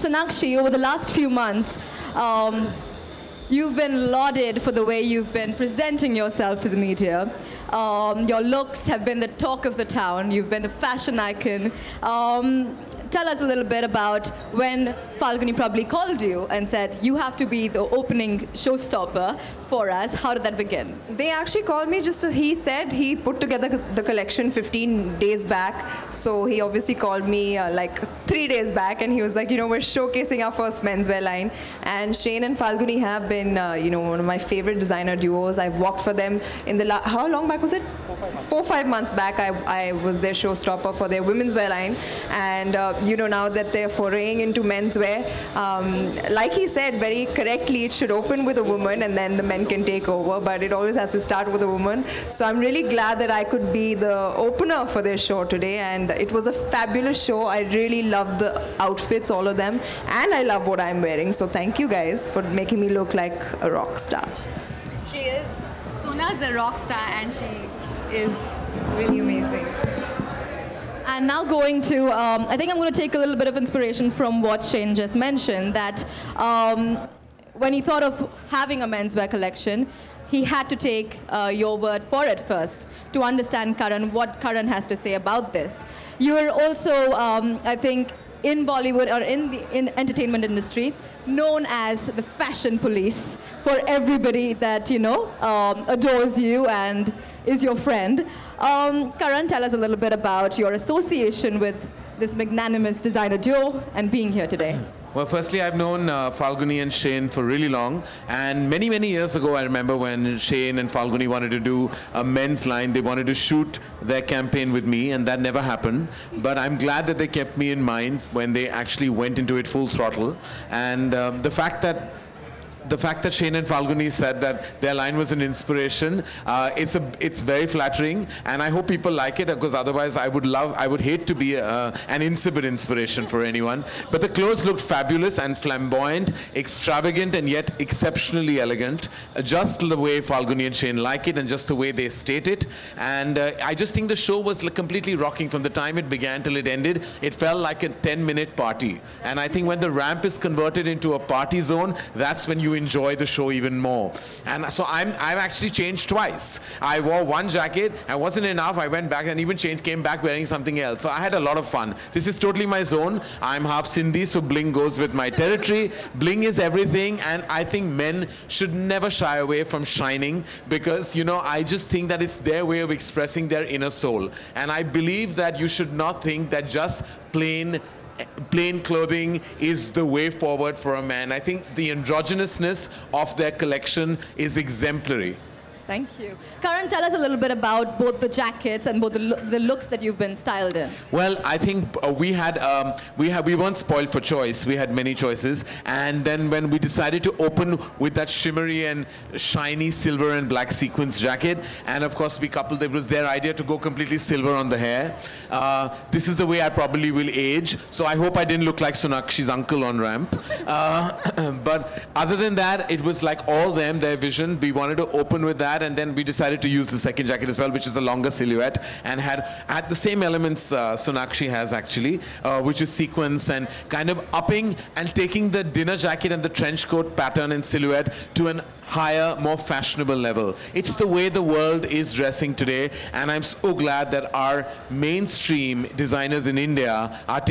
Sonakshi, over the last few months, you've been lauded for the way you've been presenting yourself to the media. Your looks have been the talk of the town. You've been a fashion icon. Tell us a little bit about when Falguni probably called you and said, you have to be the opening showstopper for us. How did that begin? They actually called me just as he said he put together the collection 15 days back. So he obviously called me like 3 days back and he was like, you know, we're showcasing our first menswear line. And Shane and Falguni have been, you know, one of my favorite designer duos. I've worked for them in the how long back was it? 4-5 months back. I was their showstopper for their women's wear line. And, you know, now that they're foraying into menswear, like he said very correctly, it should open with a woman and then the men can take over, but it always has to start with a woman. So I'm really glad that I could be the opener for their show today, and it was a fabulous show. I really loved the outfits, all of them, and I love what I'm wearing. So thank you guys for making me look like a rock star. She is. Sona's a rock star and she is really amazing. And now going to, I think I'm going to take a little bit of inspiration from what Shane just mentioned, that when he thought of having a menswear collection, he had to take your word for it first to understand Karan, what Karan has to say about this. You're also, I think, in Bollywood or in the entertainment industry, known as the fashion police for everybody that, you know, adores you and is your friend. Karan, tell us a little bit about your association with this magnanimous designer duo and being here today. Well, firstly, I've known Falguni and Shane for really long, and many, many years ago, I remember when Shane and Falguni wanted to do a men's line. They wanted to shoot their campaign with me, and that never happened. But I'm glad that they kept me in mind when they actually went into it full throttle. And the fact that Shane and Falguni said that their line was an inspiration, it's very flattering, and I hope people like it, because otherwise I would hate to be an insipid inspiration for anyone. But the clothes looked fabulous and flamboyant, extravagant, and yet exceptionally elegant, just the way Falguni and Shane like it, and just the way they state it. And I just think the show was completely rocking from the time it began till it ended. It felt like a 10-minute party, and I think when the ramp is converted into a party zone, that's when you enjoy the show even more. And so I've actually changed twice. I wore one jacket and wasn't enough. I went back and even came back wearing something else. So I had a lot of fun. This is totally my zone. I'm half Sindhi, so bling goes with my territory. Bling is everything, and I think men should never shy away from shining, because, you know, I just think that it's their way of expressing their inner soul. And I believe that you should not think that just plain clothing is the way forward for a man. I think the androgynousness of their collection is exemplary. Thank you. Karan, tell us a little bit about both the jackets and both the looks that you've been styled in. Well, I think we weren't spoiled for choice. We had many choices, and then when we decided to open with that shimmery and shiny silver and black sequins jacket, and of course we coupled, it was their idea to go completely silver on the hair. This is the way I probably will age, so I hope I didn't look like Sonakshi's uncle on ramp. But other than that, it was like all them, their vision. We wanted to open with that, and then we decided to use the second jacket as well, which is a longer silhouette, and had the same elements Sonakshi has actually, which is sequins and kind of upping and taking the dinner jacket and the trench coat pattern and silhouette to an higher, more fashionable level. It's the way the world is dressing today, and I'm so glad that our mainstream designers in India are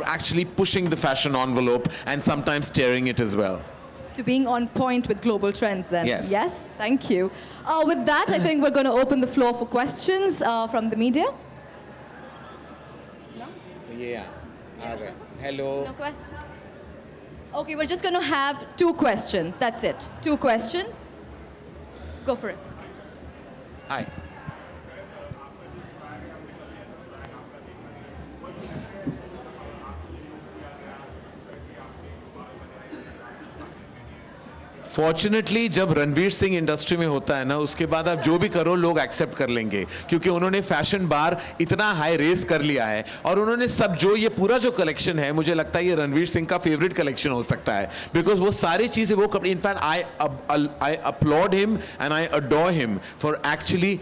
actually pushing the fashion envelope and sometimes tearing it as well. To being on point with global trends then. Yes. Yes, thank you. With that, I think we're going to open the floor for questions from the media. No? Yeah. Okay. Hello. No question? Okay, we're just going to have 2 questions. That's it. 2 questions. Go for it. Hi. Fortunately जब Ranveer Singh industry में होता है ना, उसके बाद आप जो भी करो लोग एक्सेप्ट कर लेंगे, क्योंकि उन्होंने फैशन बार इतना हाई रेस कर लिया है, और उन्होंने सब जो ये पूरा जो कलेक्शन है, मुझे लगता है ये रणवीर सिंह का फेवरेट कलेक्शन हो सकता है, बिकॉज वो सारी चीज़ें वो कपड़े, in fact I applaud him and I adore him for actually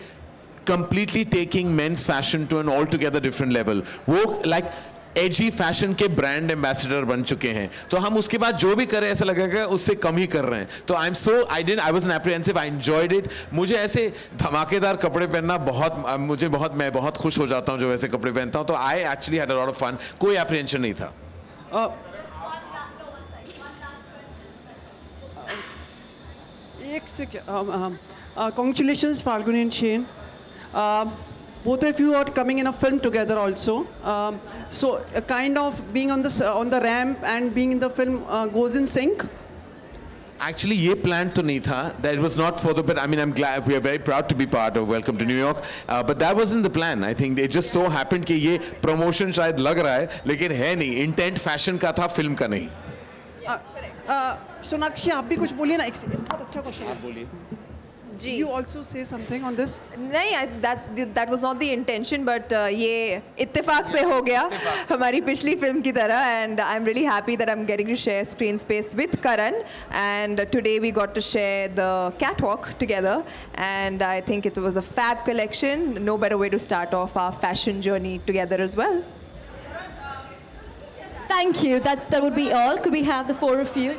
completely taking men's fashion to an altogether different level. वो like एजी फैशन के ब्रांड एम्बेसडर बन चुके हैं, तो हम उसके बाद जो भी करें ऐसा लगेगा उससे कम ही कर रहे हैं. तो I was apprehensive, I enjoyed it. मुझे ऐसे धमाकेदार कपड़े पहनना मैं बहुत खुश हो जाता हूं जो वैसे कपड़े पहनता हूं. तो I actually had a lot of fun. कोई एप्रीहेंशन नहीं था. Congratulations, Falguni and Shane. Both of you are coming in a film together also. So kind of being on the ramp and being in the film goes in sync. Actually, ये plan तो नहीं था. That was not for the. But I mean, I'm glad we are very proud to be part of Welcome to New York. But that wasn't the plan. I think it just so happened कि ये promotion शायद लग रहा है, लेकिन है नहीं. Intent fashion का था, film का नहीं. सोनाक्षी आप भी कुछ बोलिए ना. एक बहुत अच्छा क्वेश्चन. आप बोलिए. जी. You also say something on this? नहीं, that was not the intention, but ये इत्तेफाक से हो गया हमारी पिछली फिल्म की तरह, and I'm really happy that I'm getting to share screen space with Karan, and today we got to share the catwalk together, and I think it was a fab collection. No better way to start off our fashion journey together as well. Thank you. That would be all. Could we have the four of you?